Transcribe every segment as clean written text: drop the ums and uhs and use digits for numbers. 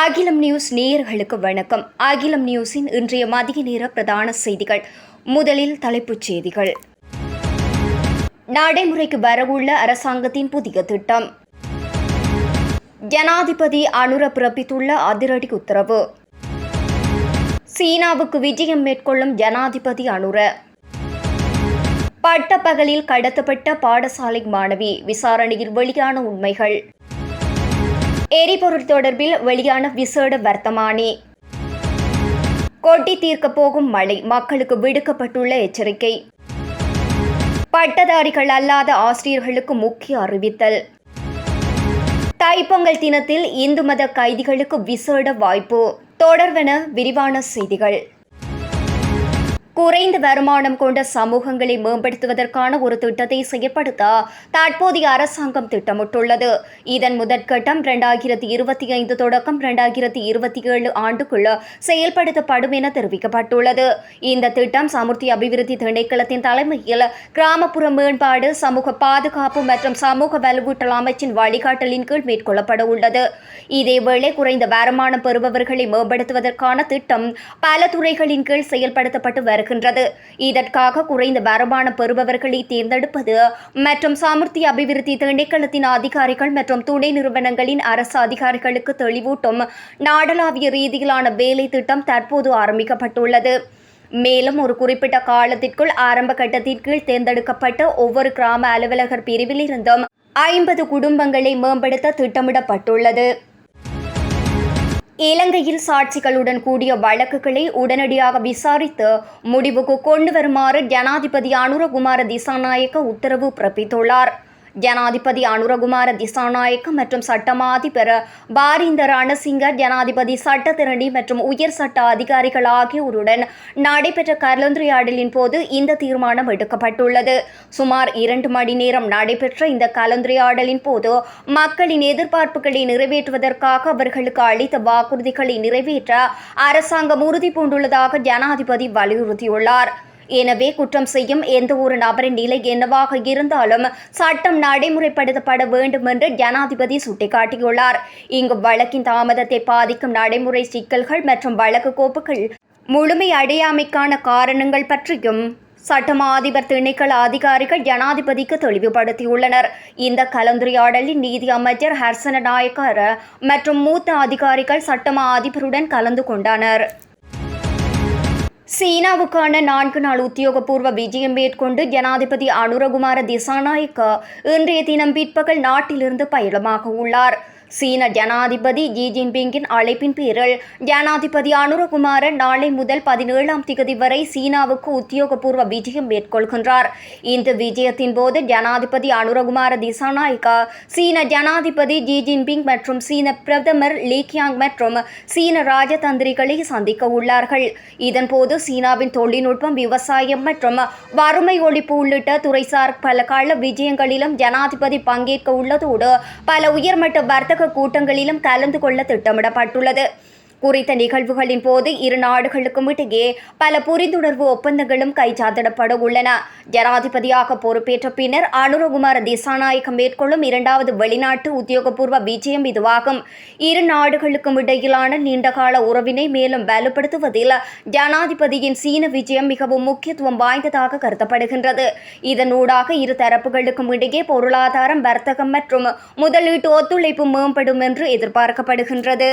அகிலம் நியூஸ் நேயர்களுக்கு வணக்கம். அகிலம் நியூஸின் இன்றைய மதிய நேர பிரதான செய்திகள். முதலில் தலைப்புச் செய்திகள். நடைமுறைக்கு வரவுள்ள அரசாங்கத்தின் புதிய திட்டம். ஜனாதிபதி அனுர பிறப்பித்துள்ள அதிரடி உத்தரவு. சீனாவுக்கு விஜயம் மேற்கொள்ளும் ஜனாதிபதி அனுர. பட்டப்பகலில் கடத்தப்பட்ட பாடசாலை மாணவி, விசாரணையில் வெளியான உண்மைகள். எரிபொருள் தொடர்பில் வெளியான விசேட வர்த்தமானி. கொட்டி தீர்க்கப் போகும் மழை, மக்களுக்கு விடுக்கப்பட்டுள்ள எச்சரிக்கை. பட்டதாரிகள் அல்லாத ஆசிரியர்களுக்கு முக்கிய அறிவித்தல். தைப்பொங்கல் தினத்தில் இந்து மத கைதிகளுக்கு விசேட வாய்ப்பு. தொடர்வென விரிவான செய்திகள். குறைந்த வருமானம் கொண்ட சமூகங்களை மேம்படுத்துவதற்கான ஒரு திட்டத்தை செயற்படுத்த தற்போதைய அரசாங்கம் திட்டமிட்டுள்ளது. இதன் முதற்கட்டம் 2025 தொடக்கம் 2027 ஆண்டுக்குள் செயல்படுத்தப்படும் என தெரிவிக்கப்பட்டுள்ளது. இந்த திட்டம் சமுர்த்தி அபிவிருத்தி திணைக்களத்தின் தலைமையில் கிராமப்புற மேம்பாடு, சமூக பாதுகாப்பு மற்றும் சமூக வலுவூட்டல் அமைச்சின் வழிகாட்டலின் கீழ் மேற்கொள்ளப்பட உள்ளது. இதேவேளை குறைந்த வருமானம் பெறுபவர்களை மேம்படுத்துவதற்கான திட்டம் பல துறைகளின் கீழ் செயல்படுத்தப்பட்டு வருகிறது. இதற்காக குறைந்த வருமானம் பெறுபவர்களை தேர்ந்தெடுப்பது மற்றும் சமுர்த்தி அபிவிருத்தி திணைக்களத்தின் அதிகாரிகள் மற்றும் துணை நிறுவனங்களின் அரசு அதிகாரிகளுக்கு தெளிவூட்டும் நாடளாவிய ரீதியிலான வேலை திட்டம் தற்போது ஆரம்பிக்கப்பட்டுள்ளது. மேலும் ஒரு குறிப்பிட்ட காலத்திற்குள் ஆரம்ப கட்டத்தின் கீழ் தேர்ந்தெடுக்கப்பட்ட ஒவ்வொரு கிராம அலுவலகர் பிரிவிலிருந்தும் 50 குடும்பங்களை மேம்படுத்த திட்டமிடப்பட்டுள்ளது. இலங்கையில் சாட்சிகளுடன் கூடிய வழக்குகளை உடனடியாக விசாரித்து முடிவுக்கு கொண்டு வருமாறு ஜனாதிபதி அனுரகுமார திசாநாயக்க உத்தரவு பிறப்பித்துள்ளார். ஜனாதிபதி அனுரகுமார திசாநாயக்க மற்றும் சட்டமா அதிபர் பாரிந்த ரணசிங்க, ஜனாதிபதி சட்டத்திரணி மற்றும் உயர் சட்ட அதிகாரிகள் ஆகியோருடன் நடைபெற்ற கலந்துரையாடலின் போது இந்த தீர்மானம் எடுக்கப்பட்டுள்ளது. சுமார் 2 மணி நேரம் நடைபெற்ற இந்த கலந்துரையாடலின் போது மக்களின் எதிர்பார்ப்புகளை நிறைவேற்றுவதற்காக அவர்களுக்கு அளித்த வாக்குறுதிகளை நிறைவேற்ற அரசாங்கம் உறுதி பூண்டுள்ளதாக ஜனாதிபதி வலியுறுத்தியுள்ளார். எனவே குற்றம் செய்யும் எந்த ஒரு நபரின் நிலை என்னவாக இருந்தாலும் சட்டம் நடைமுறைப்படுத்தப்பட வேண்டும் என்று ஜனாதிபதி சுட்டிக்காட்டியுள்ளார். இங்கு வழக்கின் தாமதத்தை பாதிக்கும் நடைமுறை சிக்கல்கள் மற்றும் வழக்கு கோப்புகள் முழுமை அடையாமைக்கான காரணங்கள் பற்றியும் சட்டமா அதிபர் திணைக்கள அதிகாரிகள் ஜனாதிபதிக்கு தெளிவுபடுத்தியுள்ளனர். இந்த கலந்துரையாடலில் நீதி அமைச்சர் ஹர்சன நாயக்கர் மற்றும் மூத்த அதிகாரிகள் சட்டமா அதிபருடன் கலந்து கொண்டனர். சீனாவுக்கான 4 நாள் உத்தியோகபூர்வ விஜயம் மேற்கொண்டு ஜனாதிபதி அனுரகுமார திசாநாயக்க இன்றைய தினம் பிற்பகல் நாட்டிலிருந்து பயணமாக உள்ளார். சீன ஜனாதிபதி ஜி ஜின்பிங்கின் அழைப்பின் பேரில் ஜனாதிபதி அனுரகுமார நாளை முதல் 17ஆம் திகதி வரை சீனாவுக்கு உத்தியோகபூர்வ விஜயம் மேற்கொள்கின்றார். இந்த விஜயத்தின் போது ஜனாதிபதி அனுரகுமார திசாநாயக்கா சீன ஜனாதிபதி ஜி ஜின்பிங் மற்றும் சீன பிரதமர் லீ கியாங் மற்றும் சீன ராஜதந்திரிகளை சந்திக்க உள்ளார்கள். இதன்போது சீனாவின் தொழில்நுட்பம், விவசாயம் மற்றும் வறுமை ஒழிப்பு உள்ளிட்ட துறைசார் பல கள விஜயங்களிலும் ஜனாதிபதி பங்கேற்க உள்ளதோடு பல உயர்மட்ட வர்த்தக கூட்டங்களிலும் கலந்து கொள்ள திட்டமிடப்பட்டுள்ளது. குறித்த நிகழ்வுகளின் போது இரு நாடுகளுக்கும் இடையே பல புரிந்துணர்வு ஒப்பந்தங்களும் கைச்சாத்திடப்பட உள்ளன. ஜனாதிபதியாக பொறுப்பேற்ற பின்னர் அனுரகுமார திசாநாயக்க மேற்கொள்ளும் 2வது வெளிநாட்டு உத்தியோகபூர்வ விஜயம் இதுவாகும். இரு நாடுகளுக்கும் இடையிலான நீண்டகால உறவினை மேலும் வலுப்படுத்துவதில் ஜனாதிபதியின் சீன விஜயம் மிகவும் முக்கியத்துவம் வாய்ந்ததாக கருதப்படுகின்றது. இதனூடாக இரு தரப்புகளுக்கும் இடையே பொருளாதாரம், வர்த்தகம் மற்றும் முதலீட்டு ஒத்துழைப்பு மேம்படும் என்று எதிர்பார்க்கப்படுகின்றது.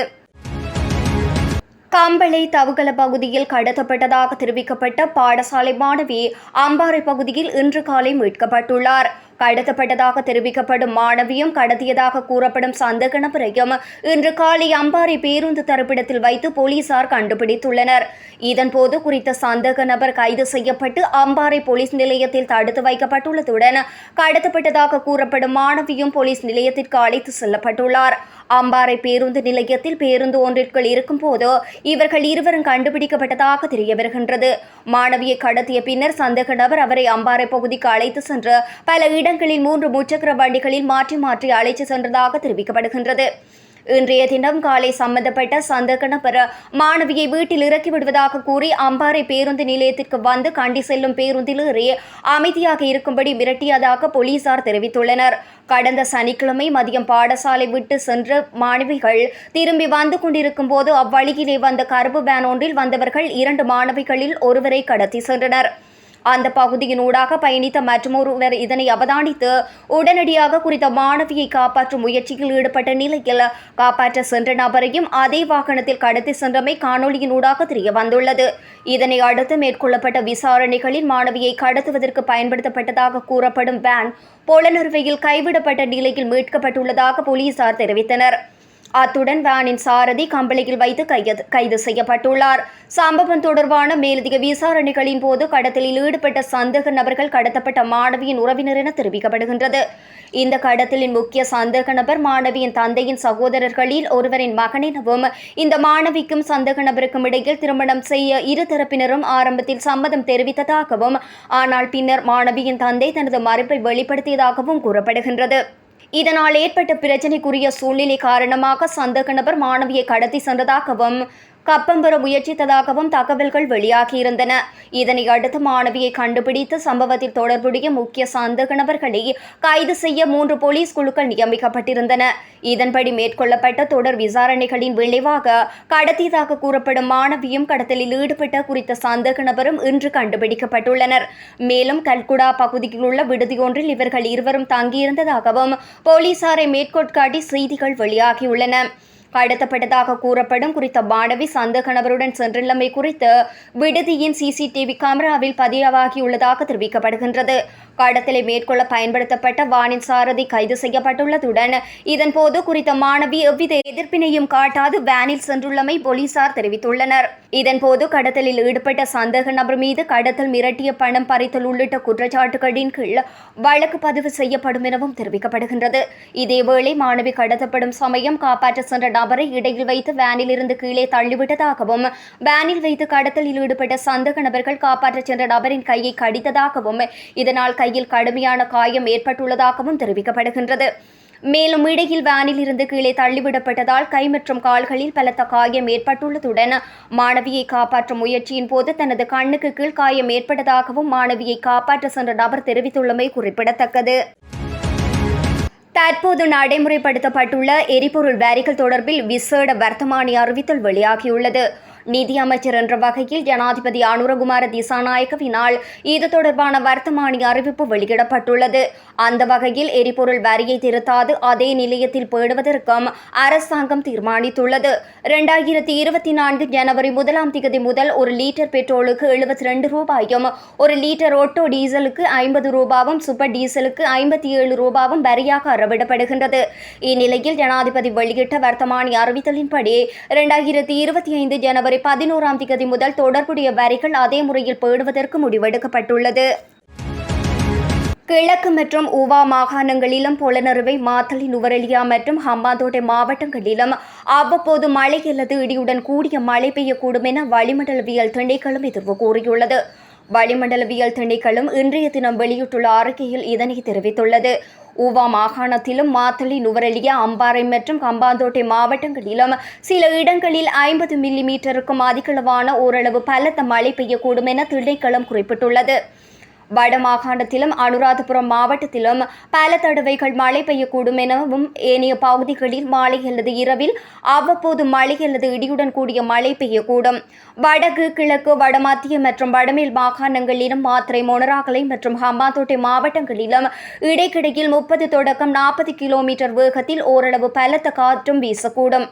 கம்பளை தவுகல பகுதியில் கடத்தப்பட்டதாக தெரிவிக்கப்பட்ட பாடசாலை மாணவி அம்பாறை பகுதியில் இன்று காலை மீட்கப்பட்டுள்ளார். கடத்தப்பட்டதாக தெரிவிக்கப்படும் மாணவியும் கடத்தியதாக கூறப்படும் சந்தேக நபரையும் இன்று காலை அம்பாறை பேருந்து தரிப்பிடத்தில் வைத்து போலீசார் கண்டுபிடித்துள்ளனர். இதன்போது குறித்த சந்தேக நபர் கைது செய்யப்பட்டு அம்பாறை போலீஸ் நிலையத்தில் தடுத்து வைக்கப்பட்டுள்ளதுடன் கடத்தப்பட்டதாக கூறப்படும் மாணவியும் போலீஸ் நிலையத்திற்கு அழைத்து செல்லப்பட்டுள்ளார். அம்பாறை பேருந்து நிலையத்தில் பேருந்து ஒன்றிற்குள் இருக்கும்போது இவர்கள் இருவரும் கண்டுபிடிக்கப்பட்டதாக தெரிய வருகின்றது. மாணவியை கடத்திய பின்னர் சந்தேக நபர் அவரை அம்பாறை பகுதிக்கு அழைத்து சென்று பல இடங்களில் 3 முச்சக்கர வண்டிகளில் மாற்றி மாற்றி அழைத்து சென்றதாக தெரிவிக்கப்படுகின்றது. இன்றைய தினம் காலை சம்பந்தப்பட்ட சந்தேக நபர் மாணவியை வீட்டில் இறக்கி விடுவதாக கூறி அம்பாறை பேருந்து நிலையத்திற்கு வந்து கண்டி செல்லும் பேருந்தில் ஏறி அமைதியாக இருக்கும்படி மிரட்டியதாக போலீசார் தெரிவித்துள்ளனர். கடந்த சனிக்கிழமை மதியம் பாடசாலை விட்டு சென்ற மாணவிகள் திரும்பி வந்து கொண்டிருக்கும் போது அவ்வழியிலே வந்த கருப்பு வேன் ஒன்றில் வந்தவர்கள் 2 மாணவிகளில் ஒருவரை கடத்தி சென்றனர். அந்த பகுதியினூடாக பயணித்த மற்றொருவர் இதனை அவதானித்து உடனடியாக குறித்த மாணவியை காப்பாற்றும் முயற்சியில் ஈடுபட்ட நிலையில் காப்பாற்ற சென்ற நபரையும் அதே வாகனத்தில் கடத்தி சென்றமை காணொலியினூடாக தெரிய வந்துள்ளது. இதனை அடுத்து மேற்கொள்ளப்பட்ட விசாரணைகளில் மாணவியை கடத்துவதற்கு பயன்படுத்தப்பட்டதாக கூறப்படும் வேன் பொலனறுவையில் கைவிடப்பட்ட நிலையில் மீட்கப்பட்டுள்ளதாக போலீசார் தெரிவித்தனர். அத்துடன் வேனின் சாரதி கம்பளையில் வைத்து கைது செய்யப்பட்டுள்ளார். சம்பவம் தொடர்பான மேலதிக விசாரணைகளின் போது கடத்தலில் ஈடுபட்ட சந்தேக நபர்கள் கடத்தப்பட்ட மாணவியின் உறவினர் என தெரிவிக்கப்படுகின்றது. இந்த கடத்தலின் முக்கிய சந்தேக நபர் மாணவியின் தந்தையின் சகோதரர்களில் ஒருவரின் மகன் எனவும் இந்த மாணவிக்கும் சந்தேக நபருக்கும் இடையில் திருமணம் செய்ய இரு தரப்பினரும் ஆரம்பத்தில் சம்மதம் தெரிவித்ததாகவும் ஆனால் பின்னர் மாணவியின் தந்தை தனது மறுப்பை வெளிப்படுத்தியதாகவும் கூறப்படுகின்றது. இதனால் ஏற்பட்ட பிரச்சினைக்குரிய சூழ்நிலை காரணமாக சந்தேக நபர் மாணவியை கடத்தி சென்றதாகவும் கப்பம் பெற முயற்சித்ததாகவும் தகவல்கள் வெளியாகியிருந்தன. இதனை அடுத்து மாணவியை கண்டுபிடித்து சம்பவத்தில் தொடர்புடைய முக்கிய சந்தேக நபர்களை கைது செய்ய 3 போலீஸ் குழுக்கள் நியமிக்கப்பட்டிருந்தன. இதன்படி மேற்கொள்ளப்பட்ட தொடர் விசாரணைகளின் விளைவாக கடத்தியதாக கூறப்படும் மாணவியும் கடத்தலில் ஈடுபட்ட குறித்த சந்தேக நபரும் இன்று கண்டுபிடிக்கப்பட்டுள்ளனர். மேலும் கல்குடா பகுதியில் உள்ள விடுதியொன்றில் இவர்கள் இருவரும் தங்கியிருந்ததாகவும் போலீசாரை மேற்கோட்காட்டி செய்திகள் வெளியாகியுள்ளன. கடத்தப்பட்டதாக கூறப்படும் குறித்த மாணவி சந்தேக நபருடன் சென்றுள்ளமை குறித்து விடுதியின் சிசிடிவி கேமராவில் பதிவாகியுள்ளதாக தெரிவிக்கப்படுகின்றது. கடத்தலை மேற்கொள்ள பயன்படுத்தப்பட்ட வானின் சாரதி கைது செய்யப்பட்டுள்ளதுடன் இதன்போது குறித்த மாணவி எவ்வித எதிர்ப்பினையும் காட்டாது வேனில் சென்றுள்ளமை போலீசார் தெரிவித்துள்ளனர். இதன்போது கடத்தலில் ஈடுபட்ட சந்தேக நபர் மீது கடத்தல், மிரட்டிய பணம் பறித்தல் உள்ளிட்ட குற்றச்சாட்டுகளின் கீழ் வழக்கு பதிவு செய்யப்படும் எனவும் தெரிவிக்கப்படுகின்றது. இதேவேளை மாணவி கடத்தப்படும் சமயம் காப்பாற்ற சென்ற நபரை இடையில் வைத்து வேனில் இருந்து கீழே தள்ளிவிட்டதாகவும் வேனில் வைத்து கடத்தலில் ஈடுபட்ட சந்தேக நபர்கள் காப்பாற்ற சென்ற நபரின் கையை கடித்ததாகவும் இதனால் கையில் கடுமையான காயம் ஏற்பட்டுள்ளதாகவும் தெரிவிக்கப்படுகின்றது. மேலும் இடையில் வேனில் இருந்து கீழே தள்ளிவிடப்பட்டதால் கை மற்றும் கால்களில் பலத்த காயம் ஏற்பட்டுள்ளதுடன் மாணவியை காப்பாற்றும் முயற்சியின் போது தனது கண்ணுக்கு கீழ் காயம் ஏற்பட்டதாகவும் மாணவியை காப்பாற்ற சென்ற நபர் தெரிவித்துள்ளமை குறிப்பிடத்தக்கது. தற்போது நடைமுறைப்படுத்தப்பட்டுள்ள எரிபொருள் வரிகள் தொடர்பில் விசேட வர்த்தமானி அறிவித்தல் வெளியாகியுள்ளது. நிதி அமைச்சர் என்ற வகையில் ஜனாதிபதி அனுரகுமார திசாநாயக்கவினால் இது தொடர்பான வர்த்தமானி அறிவிப்பு வெளியிடப்பட்டுள்ளது. அந்த வகையில் எரிபொருள் வரியை திருத்தாது அதே நிலையத்தில் பேணுவதற்கும் அரசாங்கம் தீர்மானித்துள்ளது. 2024 ஜனவரி 1ஆம் தேதி முதல் 1 லீட்டர் பெட்ரோலுக்கு 72 ரூபாயும் 1 லீட்டர் ஒட்டோ டீசலுக்கு 50 ரூபாவும் சூப்பர் டீசலுக்கு 57 ரூபாவும் வரியாக அறவிடப்படுகின்றது. இந்நிலையில் ஜனாதிபதி வெளியிட்ட வர்த்தமானி அறிவித்தலின்படி 2025 ஜனவரி 11ஆம் தேதி முதல் தொடர்புடைய வரிகள் அதே முறையில் பேணுவதற்கு முடிவெடுக்கப்பட்டுள்ளது. கிழக்கு மற்றும் ஊவா மாகாணங்களிலும் பொலனறுவை, மாத்தளை, நுவரெலியா மற்றும் ஹம்பாந்தோட்டை மாவட்டங்களிலும் அவ்வப்போது மழை அல்லது இடியுடன் கூடிய மழை பெய்யக்கூடும் என வளிமண்டலவியல் திணைக்களம் எதிர்வு கூறியுள்ளது. வளிமண்டலவியல் திணைக்களம் இன்றைய தினம் வெளியிட்டுள்ள அறிக்கையில் இதனை தெரிவித்துள்ளது. ஊவா மாகாணத்திலும் மாத்தளை, நுவரெலியா, அம்பாறை மற்றும் ஹம்பாந்தோட்டை மாவட்டங்களிலும் சில இடங்களில் 50 மில்லிமீட்டருக்கும் அதிகளவான ஓரளவு பலத்த மழை பெய்யக்கூடும் என திணைக்களம் குறிப்பிட்டுள்ளது. வடமாகாணத்திலும் அனுராதபுரம் மாவட்டத்திலும் பல தடவைகள் மழை பெய்யக்கூடும் எனவும் ஏனைய பகுதிகளில் மாலை அல்லது இரவில் அவ்வப்போது மழை அல்லது இடியுடன் கூடிய மழை பெய்யக்கூடும். வடக்கு, கிழக்கு, வடமத்திய மற்றும் வடமேல் மாகாணங்களிலும் மாத்தறை, மொனராகலை மற்றும் ஹம்பாந்தோட்டை மாவட்டங்களிலும் இடைக்கிடையில் 30 தொடக்கம் 40 கிலோமீட்டர் வேகத்தில் ஓரளவு பலத்த காற்றும் வீசக்கூடும்.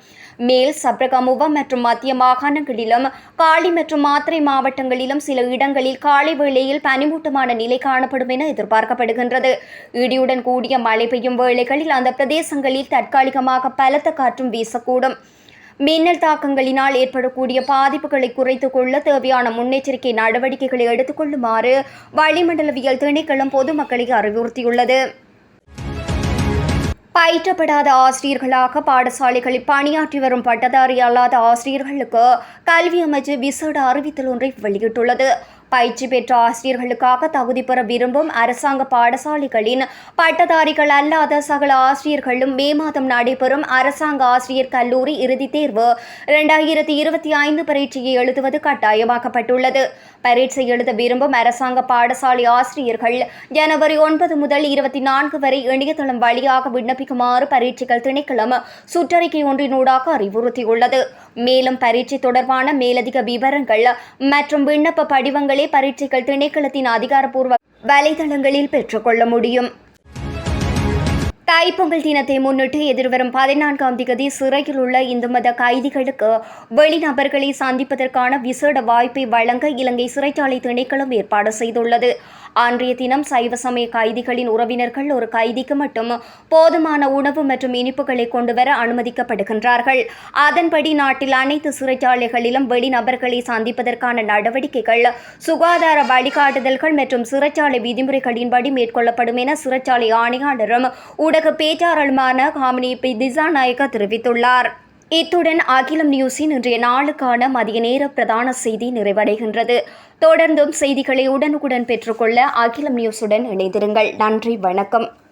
மேல் சப்ரகமுவ மற்றும் மத்திய மாகாணங்களிலும் காலி மற்றும் மாத்தறை மாவட்டங்களிலும் சில இடங்களில் காலை வேளையில் பனிமூட்டமான நிலை காணப்படும் என எதிர்பார்க்கப்படுகின்றது. இடியுடன் கூடிய மழை பெய்யும் வேளைகளில் அந்த பிரதேசங்களில் தற்காலிகமாக பலத்த காற்றும் வீசக்கூடும். மின்னல் தாக்கங்களினால் ஏற்படக்கூடிய பாதிப்புகளை குறைத்துக் கொள்ள தேவையான முன்னெச்சரிக்கை நடவடிக்கைகளை எடுத்துக் கொள்ளுமாறு வளிமண்டலவியல் திணைக்களம் பொதுமக்களை அறிவுறுத்தியுள்ளது. பயிற்றப்படாத ஆசிரியர்களாக பாடசாலைகளில் பணியாற்றி வரும் பட்டதாரி அல்லாத ஆசிரியர்களுக்கு கல்வி அமைச்சு விசேட அறிவித்தல் ஒன்றை வெளியிட்டுள்ளது. பயிற்சி பெற்ற ஆசிரியர்களுக்காக தகுதி பெற விரும்பும் அரசாங்க பாடசாலைகளின் பட்டதாரிகள் அல்லாத சகல ஆசிரியர்களும் மே மாதம் நடைபெறும் அரசாங்க ஆசிரியர் கல்லூரி இறுதித் தேர்வு 2025 பரீட்சையை எழுதுவது கட்டாயமாக்கப்பட்டுள்ளது. பரீட்சை எழுத விரும்பும் அரசாங்க பாடசாலை ஆசிரியர்கள் ஜனவரி 9 முதல் 24 வரை இணையதளம் வழியாக விண்ணப்பிக்குமாறு பரீட்சைகள் திணைக்களம் சுற்றறிக்கை ஒன்றினூடாக அறிவுறுத்தியுள்ளது. மேலும் பரீட்சை தொடர்பான மேலதிக விவரங்கள் மற்றும் விண்ணப்ப படிவங்களை பரீட்சைகள் திணைக்களத்தின் அதிகாரப்பூர்வ வலைதளங்களில் பெற்றுக்கொள்ள முடியும். தைப்பொங்கல் தினத்தை முன்னிட்டு எதிர்வரும் 14ஆம் தேதி சிறையில் உள்ள இந்து மத கைதிகளுக்கு வெளிநபர்களை சந்திப்பதற்கான விசேட வாய்ப்பை வழங்க இலங்கை சிறைச்சாலை திணைக்களம் ஏற்பாடு செய்துள்ளது. அன்றைய தினம் சைவ சமய கைதிகளின் உறவினர்கள் ஒரு கைதிக்கு மட்டும் போதுமான உணவு மற்றும் இனிப்புகளை கொண்டுவர அனுமதிக்கப்படுகின்றார்கள். அதன்படி நாட்டில் அனைத்து சிறைச்சாலைகளிலும் வெளிநபர்களை சந்திப்பதற்கான நடவடிக்கைகள் சுகாதார வழிகாட்டுதல்கள் மற்றும் சிறைச்சாலை விதிமுறைகளின்படி மேற்கொள்ளப்படும் என சிறைச்சாலை ஆணையாளரும் ஊடக பேச்சாளருமான காமினி திசாநாயக்க தெரிவித்துள்ளார். இத்துடன் அகிலம் நியூஸின் இன்றைய நாளுக்கான மதிய நேர பிரதான செய்தி நிறைவடைகின்றது. தொடர்ந்தும் செய்திகளை உடனுக்குடன் பெற்றுக்கொள்ள அகிலம் நியூஸுடன் இணைந்திருங்கள். நன்றி, வணக்கம்.